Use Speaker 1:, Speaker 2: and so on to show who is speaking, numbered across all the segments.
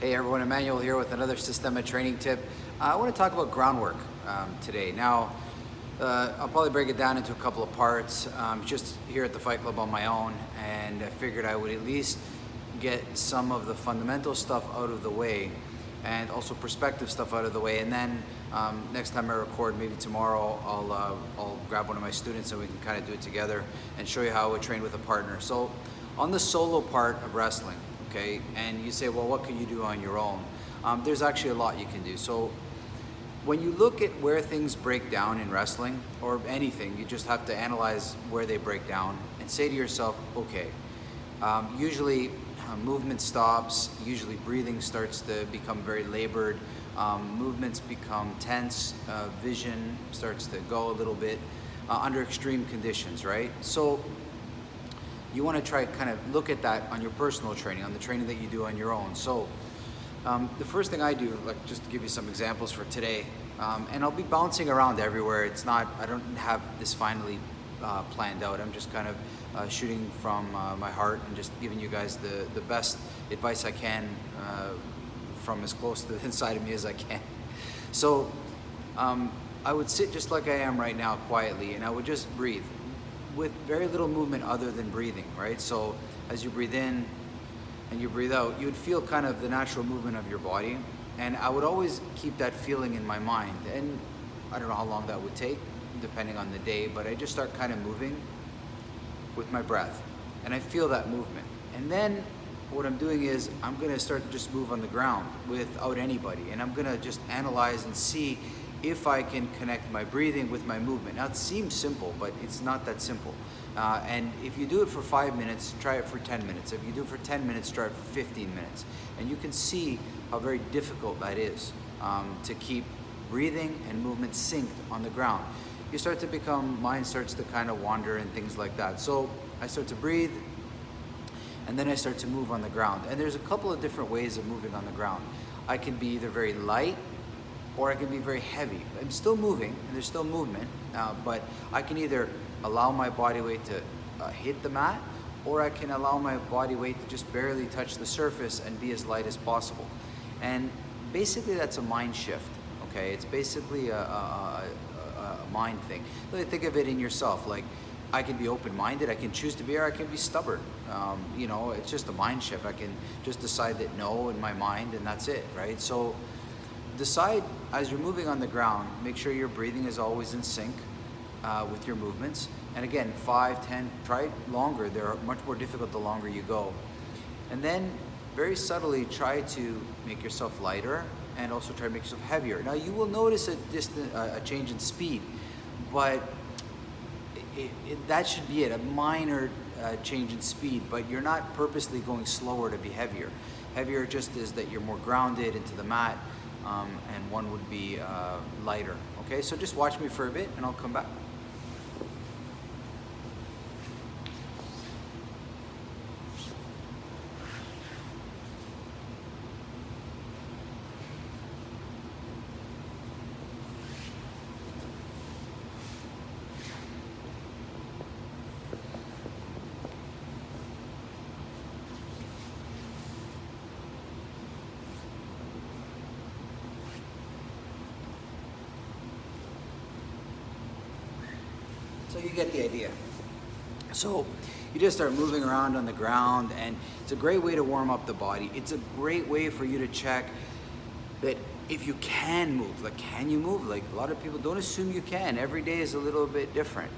Speaker 1: Hey everyone, Emmanuel here with another Systema training tip. I want to talk about groundwork today. Now, I'll probably break it down into a couple of parts. Just here at the Fight Club on my own, and I figured I would at least get some of the fundamental stuff out of the way and also perspective stuff out of the way. And then next time I record, maybe tomorrow, I'll grab one of my students and we can kind of do it together and show you how I would train with a partner. So on the solo part of wrestling, okay, and you say, well, what can you do on your own? There's actually a lot you can do. So when you look at where things break down in wrestling or anything, you just have to analyze where they break down and say to yourself, okay, usually movement stops, usually breathing starts to become very labored, movements become tense, vision starts to go a little bit under extreme conditions, right? So you want to try kind of look at that on your personal training, on the training that you do on your own. So the first thing I do, like just to give you some examples for today, and I'll be bouncing around everywhere. It's not, I don't have this finally planned out. I'm just kind of shooting from my heart and just giving you guys the best advice I can from as close to the inside of me as I can. So I would sit just like I am right now quietly, and I would just breathe with very little movement other than breathing, right? So as you breathe in and you breathe out, you would feel kind of the natural movement of your body. And I would always keep that feeling in my mind. And I don't know how long that would take, depending on the day, but I just start kind of moving with my breath. And I feel that movement. And then what I'm doing is I'm gonna start to just move on the ground without anybody. And I'm gonna just analyze and see if I can connect my breathing with my movement. Now it seems simple, but it's not that simple. And if you do it for 5 minutes, try it for 10 minutes. If you do it for 10 minutes, try it for 15 minutes. And you can see how very difficult that is to keep breathing and movement synced on the ground. You start to become, mind starts to kind of wander and things like that. So I start to breathe, and then I start to move on the ground. And there's a couple of different ways of moving on the ground. I can be either very light, or I can be very heavy. I'm still moving, and there's still movement, but I can either allow my body weight to hit the mat, or I can allow my body weight to just barely touch the surface and be as light as possible. And basically that's a mind shift, okay? It's basically a mind thing. Really think of it in yourself, like I can be open-minded, I can choose to be, or I can be stubborn. You know, it's just a mind shift. I can just decide that no in my mind, and that's it, right? So decide as you're moving on the ground, make sure your breathing is always in sync with your movements. And again, 5, 10, try longer. They're much more difficult the longer you go. And then very subtly try to make yourself lighter and also try to make yourself heavier. Now you will notice a change in speed, but that should be it, a minor change in speed, but you're not purposely going slower to be heavier. Heavier just is that you're more grounded into the mat, and one would be lighter. Okay, so just watch me for a bit and I'll come back. So you get the idea. So you just start moving around on the ground, and it's a great way to warm up the body. It's a great way for you to check that if you can move, like can you move? Like a lot of people don't assume you can. Every day is a little bit different.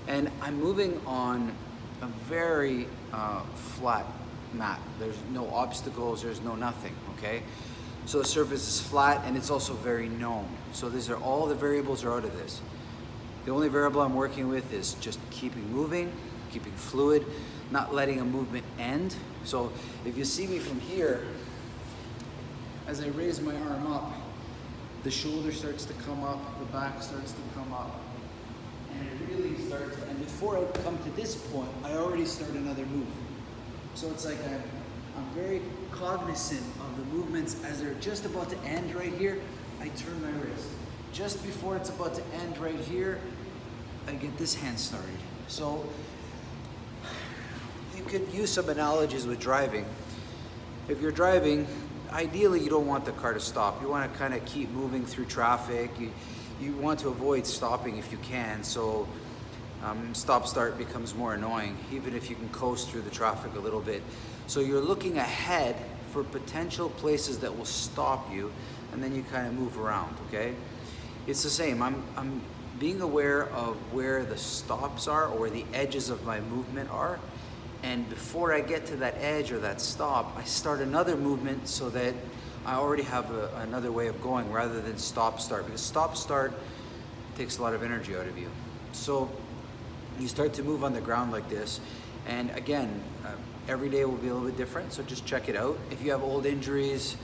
Speaker 1: And I'm moving on a very flat mat. There's no obstacles, there's no nothing, okay? So the surface is flat and it's also very known. So these are all the variables are out of this. The only variable I'm working with is just keeping moving, keeping fluid, not letting a movement end. So if you see me from here, as I raise my arm up, the shoulder starts to come up, the back starts to come up, and it really starts, and before I come to this point, I already start another move. So it's like I'm very cognizant of the movements as they're just about to end right here, I turn my wrist. Just before it's about to end right here, I get this hand started. So you could use some analogies with driving. If you're driving, ideally you don't want the car to stop. You want to kind of keep moving through traffic. You want to avoid stopping if you can, so stop-start becomes more annoying, even if you can coast through the traffic a little bit. So you're looking ahead for potential places that will stop you, and then you kind of move around, okay? It's the same. I'm being aware of where the stops are or where the edges of my movement are, and before I get to that edge or that stop, I start another movement so that I already have another way of going rather than stop-start, because stop-start takes a lot of energy out of you. So you start to move on the ground like this, and again, every day will be a little bit different, so just check it out. If you have old injuries,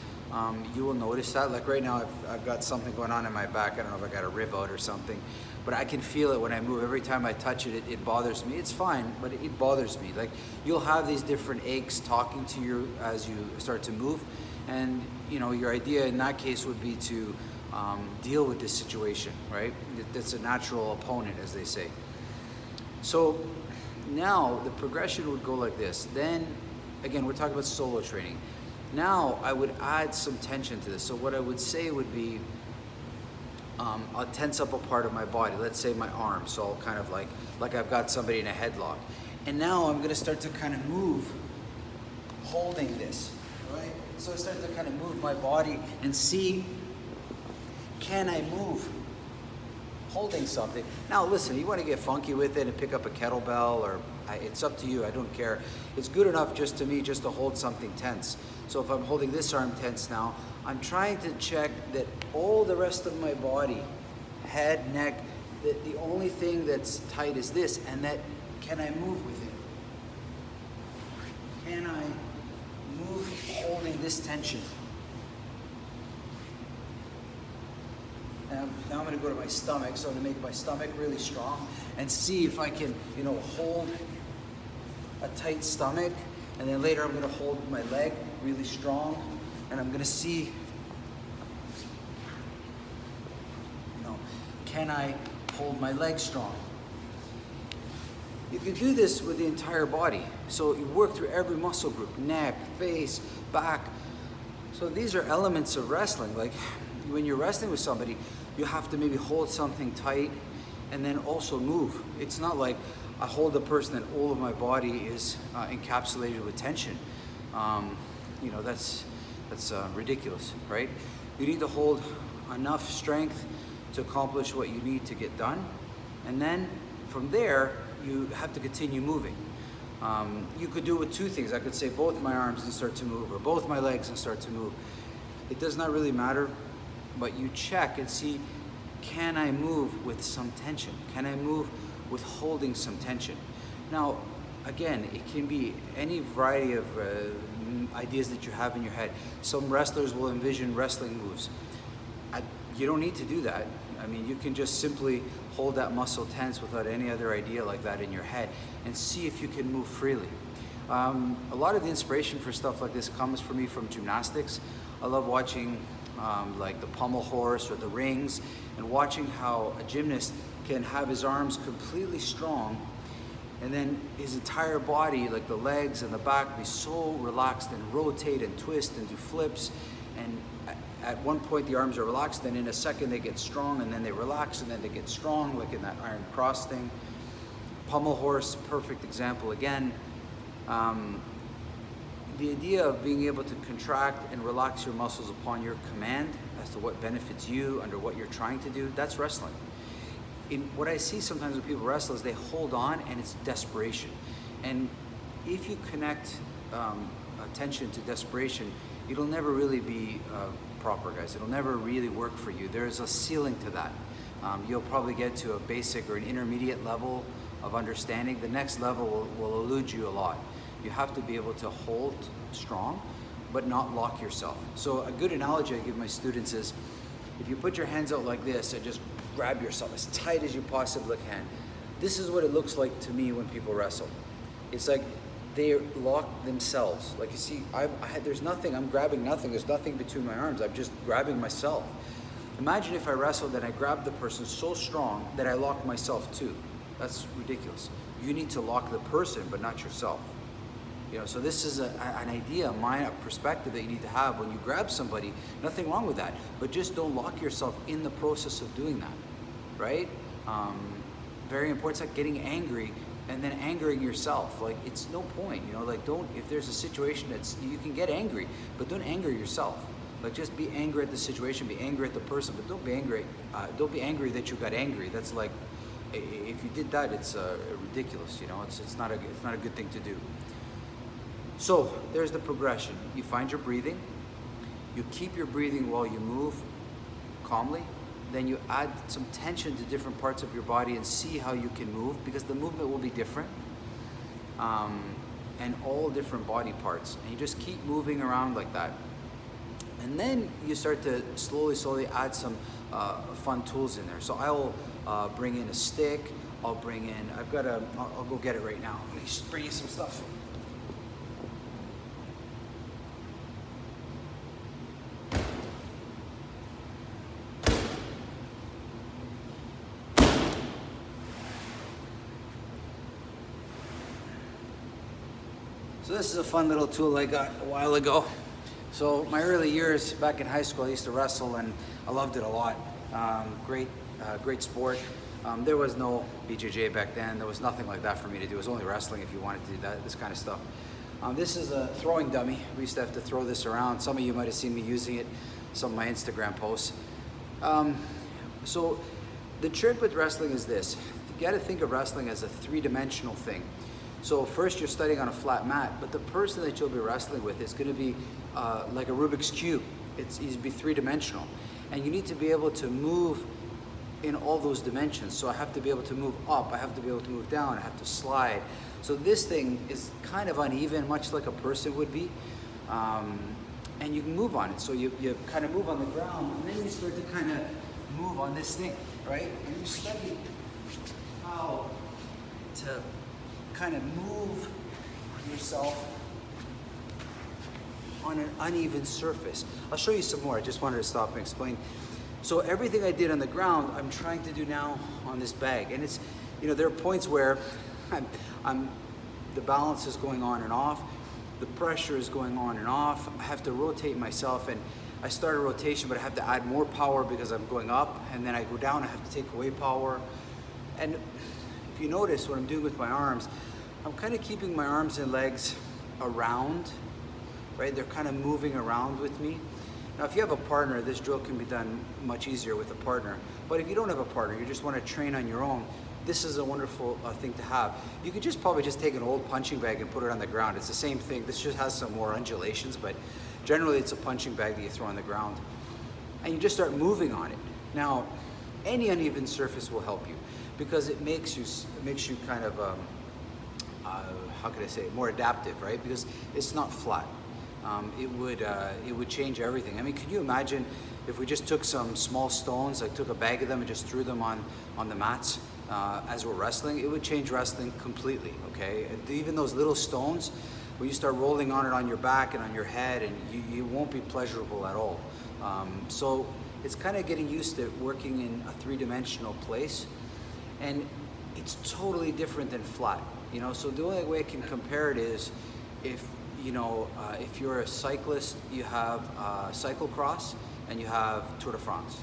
Speaker 1: you will notice that. Like right now, I've got something going on in my back. I don't know if I got a rib out or something, but I can feel it when I move. Every time I touch it, it bothers me. It's fine, but it bothers me. Like, you'll have these different aches talking to you as you start to move, and you know, your idea in that case would be to deal with this situation, right? That's a natural opponent, as they say. So now the progression would go like this. Then again, we're talking about solo training. Now I would add some tension to this. So what I would say would be, I'll tense up a part of my body, let's say my arm. So I'll kind of like I've got somebody in a headlock. And now I'm gonna start to kind of move, holding this, right? So I start to kind of move my body and see, can I move holding something? Now listen, you want to get funky with it and pick up a kettlebell, or it's up to you, I don't care. It's good enough just to hold something tense. So if I'm holding this arm tense now, I'm trying to check that all the rest of my body, head, neck, that the only thing that's tight is this, and that, can I move with it? Can I move holding this tension? Now I'm going to go to my stomach, so I'm going to make my stomach really strong and see if I can, hold a tight stomach. And then later I'm going to hold my leg really strong, and I'm going to see, can I hold my leg strong? You can do this with the entire body. So you work through every muscle group, neck, face, back. So these are elements of wrestling. Like when you're wrestling with somebody, you have to maybe hold something tight and then also move. It's not like I hold a person and all of my body is encapsulated with tension. That's ridiculous, right? You need to hold enough strength to accomplish what you need to get done. And then from there, you have to continue moving. You could do it with two things. I could say both my arms and start to move, or both my legs and start to move. It does not really matter, but you check and see, can I move with some tension? Can I move with holding some tension? Now, again, it can be any variety of ideas that you have in your head. Some wrestlers will envision wrestling moves. You don't need to do that. I mean, you can just simply hold that muscle tense without any other idea like that in your head and see if you can move freely. A lot of the inspiration for stuff like this comes for me from gymnastics. I love watching like the pommel horse or the rings, and watching how a gymnast can have his arms completely strong and then his entire body, like the legs and the back, be so relaxed and rotate and twist and do flips. And at one point the arms are relaxed, then in a second they get strong, and then they relax, and then they get strong, like in that iron cross thing. Pommel horse, perfect example again. The idea of being able to contract and relax your muscles upon your command as to what benefits you under what you're trying to do, that's wrestling. What I see sometimes when people wrestle is they hold on and it's desperation. And if you connect attention to desperation, it'll never really be proper, guys. It'll never really work for you. There's a ceiling to that. You'll probably get to a basic or an intermediate level of understanding. The next level will elude you a lot. You have to be able to hold strong, but not lock yourself. So a good analogy I give my students is, if you put your hands out like this and just grab yourself as tight as you possibly can, this is what it looks like to me when people wrestle. It's like they lock themselves. Like, you see, there's nothing, I'm grabbing nothing, there's nothing between my arms, I'm just grabbing myself. Imagine if I wrestled and I grabbed the person so strong that I locked myself too. That's ridiculous. You need to lock the person, but not yourself. So this is an idea, a perspective that you need to have when you grab somebody. Nothing wrong with that, but just don't lock yourself in the process of doing that, right? Very important. It's like getting angry and then angering yourself. Like, it's no point, like, don't, if there's a situation you can get angry, but don't anger yourself. Like, just be angry at the situation, be angry at the person, but don't be angry that you got angry. That's like, if you did that, it's ridiculous, it's not a good thing to do. So there's the progression. You find your breathing, you keep your breathing while you move calmly, then you add some tension to different parts of your body and see how you can move, because the movement will be different, and all different body parts. And you just keep moving around like that. And then you start to slowly add some fun tools in there. So I'll bring in a stick, I'll go get it right now. Let me just bring you some stuff. So this is a fun little tool I got a while ago. So my early years back in high school, I used to wrestle and I loved it a lot. Great sport. There was no BJJ back then. There was nothing like that for me to do. It was only wrestling if you wanted to do this kind of stuff. This is a throwing dummy. We used to have to throw this around. Some of you might have seen me using it, some of my Instagram posts. So the trick with wrestling is this. You got to think of wrestling as a three-dimensional thing. So first you're studying on a flat mat, but the person that you'll be wrestling with is going to be like a Rubik's Cube. It's going to be three-dimensional. And you need to be able to move in all those dimensions. So I have to be able to move up, I have to be able to move down, I have to slide. So this thing is kind of uneven, much like a person would be. And you can move on it. So you kind of move on the ground, and then you start to kind of move on this thing, right? And you study how to kind of move yourself on an uneven surface. I'll show you some more. I just wanted to stop and explain. So everything I did on the ground, I'm trying to do now on this bag. And it's, there are points where the balance is going on and off, the pressure is going on and off. I have to rotate myself, and I start a rotation, but I have to add more power because I'm going up, and then I go down, I have to take away power. And if you notice what I'm doing with my arms, I'm kind of keeping my arms and legs around, right? They're kind of moving around with me. Now, if you have a partner, this drill can be done much easier with a partner. But if you don't have a partner, you just want to train on your own, this is a wonderful thing to have. You could probably just take an old punching bag and put it on the ground. It's the same thing. This just has some more undulations, but generally it's a punching bag that you throw on the ground. And you just start moving on it. Now, any uneven surface will help you because it makes you kind of, how could I say it, more adaptive, right? Because it's not flat. It would change everything. I mean, can you imagine if we just took some small stones, like took a bag of them and just threw them on the mats as we're wrestling? It would change wrestling completely, okay? Even those little stones, when you start rolling on it on your back and on your head, and you won't be pleasurable at all. So it's kind of getting used to working in a three-dimensional place, and it's totally different than flat, So the only way I can compare it is if you're a cyclist, you have cyclocross and you have Tour de France.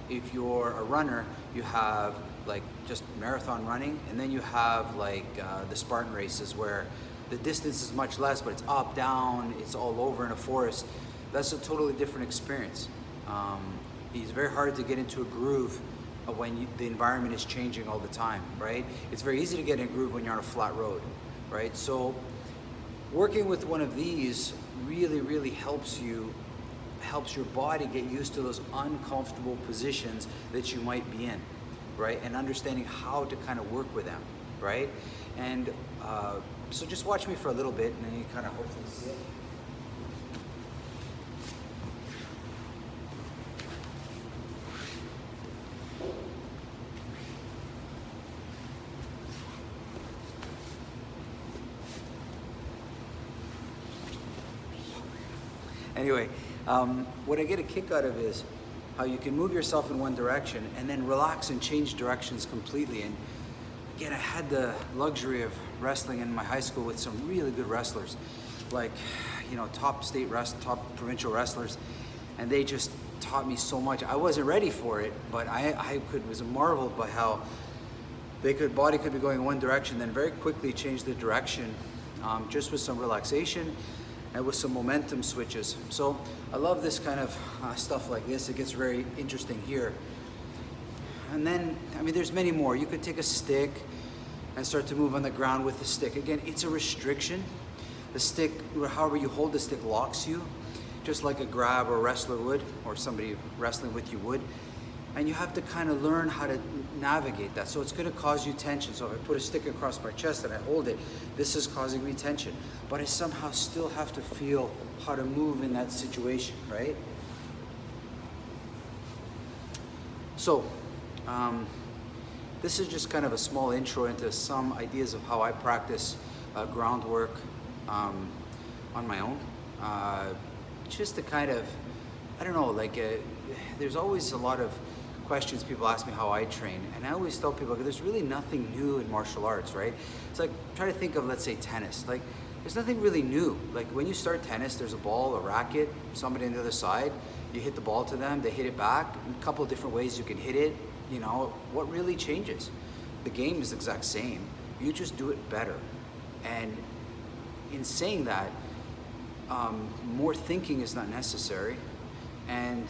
Speaker 1: If you're a runner, you have like just marathon running, and then you have like the Spartan races where the distance is much less, but it's up, down, it's all over in a forest. That's a totally different experience. It's very hard to get into a groove when the environment is changing all the time, right? It's very easy to get in a groove when you're on a flat road, right? So working with one of these really helps your body get used to those uncomfortable positions that you might be in, right? And understanding how to kind of work with them, right? And so just watch me for a little bit, and then you kind of hopefully see it. Anyway, what I get a kick out of is how you can move yourself in one direction and then relax and change directions completely. And again, I had the luxury of wrestling in my high school with some really good wrestlers, like, top top provincial wrestlers, and they just taught me so much. I wasn't ready for it, but I was marveled by how body could be going in one direction, then very quickly change the direction, just with some relaxation and with some momentum switches. So I love this kind of stuff like this. It gets very interesting here. And then, there's many more. You could take a stick and start to move on the ground with the stick. Again, it's a restriction. The stick, however you hold the stick, locks you, just like a grab or wrestler would, or somebody wrestling with you would. And you have to kind of learn how to navigate that. So it's going to cause you tension. So if I put a stick across my chest and I hold it, this is causing me tension. But I somehow still have to feel how to move in that situation, right? So, this is just kind of a small intro into some ideas of how I practice groundwork on my own. Just to kind of, there's always a lot of questions people ask me how I train, and I always tell people there's really nothing new in martial arts, right? It's like, try to think of, let's say, tennis. Like, there's nothing really new. Like, when you start tennis, there's a ball, a racket, somebody on the other side, you hit the ball to them, they hit it back, a couple of different ways you can hit it. What really changes? The game is the exact same, you just do it better. And in saying that, more thinking is not necessary, and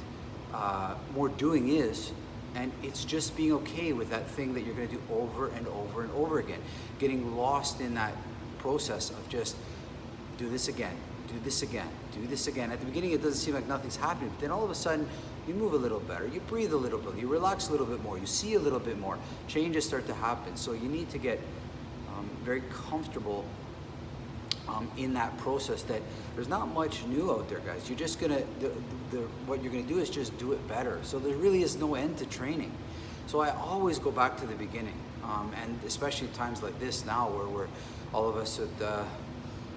Speaker 1: more doing is, and it's just being okay with that thing that you're going to do over and over and over again, getting lost in that process of just do this again, do this again, do this again. At the beginning it doesn't seem like nothing's happening, but then all of a sudden you move a little better, you breathe a little bit, you relax a little bit more, you see a little bit more, changes start to happen. So you need to get very comfortable in that process, that there's not much new out there, guys. You're just gonna, what you're gonna do is just do it better. So there really is no end to training. So I always go back to the beginning, and especially times like this now, where we're all of us with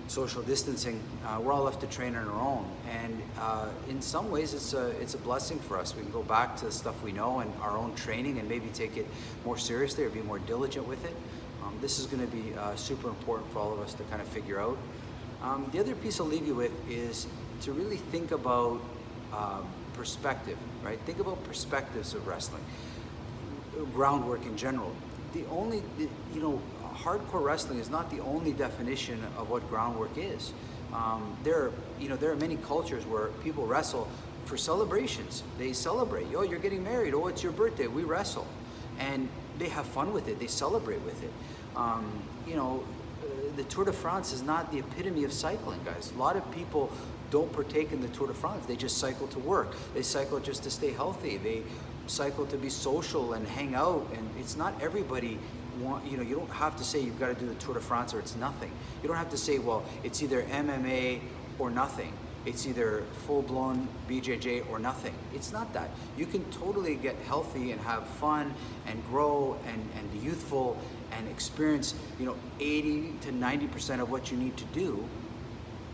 Speaker 1: social distancing, we're all left to train on our own. And in some ways, it's a blessing for us. We can go back to the stuff we know and our own training, and maybe take it more seriously or be more diligent with it. This is going to be super important for all of us to kind of figure out. The other piece I'll leave you with is to really think about perspective, right? Think about perspectives of wrestling, groundwork in general. Hardcore wrestling is not the only definition of what groundwork is. There are many cultures where people wrestle for celebrations. They celebrate. Oh, you're getting married. Oh, it's your birthday. We wrestle. And they have fun with it. They celebrate with it. The Tour de France is not the epitome of cycling, guys. A lot of people don't partake in the Tour de France. They just cycle to work. They cycle just to stay healthy. They cycle to be social and hang out. And it's not everybody. You don't have to say you've got to do the Tour de France or it's nothing. You don't have to say, well, it's either MMA or nothing. It's either full-blown BJJ or nothing. It's not that. You can totally get healthy and have fun and grow and be youthful and experience 80 to 90% of what you need to do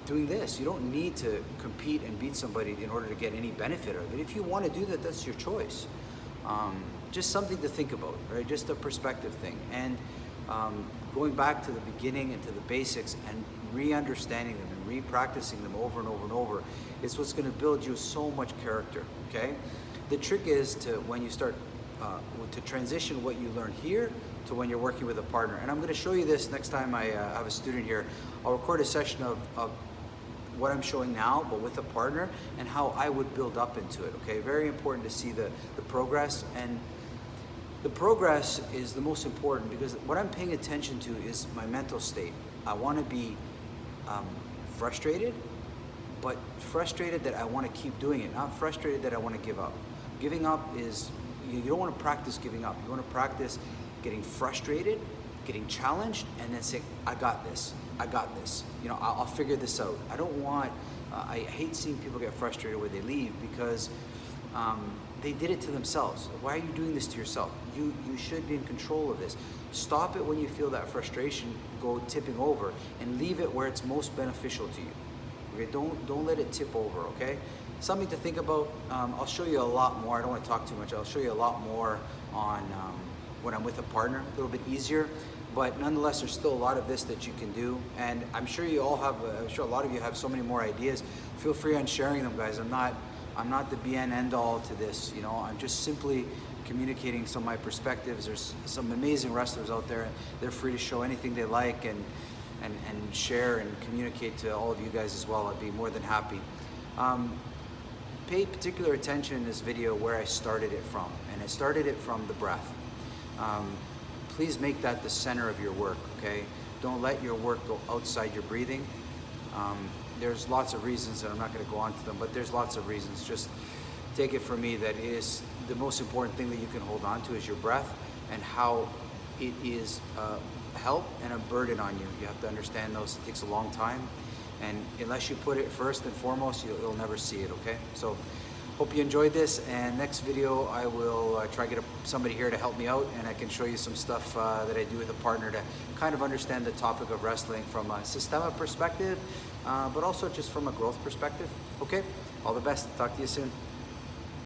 Speaker 1: doing this. You don't need to compete and beat somebody in order to get any benefit of it. If you want to do that, that's your choice. Just something to think about, right? Just a perspective thing. And going back to the beginning and to the basics and re-understanding them and re-practicing them over and over and over is what's going to build you so much character, okay? The trick is to, when you start to transition what you learn here to when you're working with a partner. And I'm going to show you this next time I have a student here. I'll record a session of what I'm showing now, but with a partner, and how I would build up into it, okay? Very important to see the progress. And the progress is the most important, because what I'm paying attention to is my mental state. I want to be frustrated, but frustrated that I want to keep doing it, not frustrated that I want to give up. Giving up is, you don't want to practice giving up. You want to practice getting frustrated, getting challenged, and then say, I got this. I'll figure this out. I don't want, I hate seeing people get frustrated when they leave, because they did it to themselves. Why are you doing this to yourself? You should be in control of this. Stop it when you feel that frustration go tipping over, and leave it where it's most beneficial to you. Okay, don't let it tip over, okay? Something to think about. I'll show you a lot more. I don't want to talk too much. I'll show you a lot more on when I'm with a partner, a little bit easier. But nonetheless, there's still a lot of this that you can do, and I'm sure you all have. I'm sure a lot of you have so many more ideas. Feel free on sharing them, guys. I'm not the be and end all to this. You know, I'm just simply communicating some of my perspectives. There's some amazing wrestlers out there. They're free to show anything they like and share and communicate to all of you guys as well. I'd be more than happy. Pay particular attention in this video where I started it from, and I started it from the breath. Please make that the center of your work, okay? Don't let your work go outside your breathing. There's lots of reasons, and I'm not gonna go on to them, but there's lots of reasons. Just take it from me that it is the most important thing that you can hold on to is your breath, and how it is a help and a burden on you. You have to understand those. It takes a long time, and unless you put it first and foremost, you'll never see it, okay? So hope you enjoyed this, and next video I will try to get somebody here to help me out, and I can show you some stuff that I do with a partner to kind of understand the topic of wrestling from a Systema perspective, but also just from a growth perspective. Okay, all the best. Talk to you soon.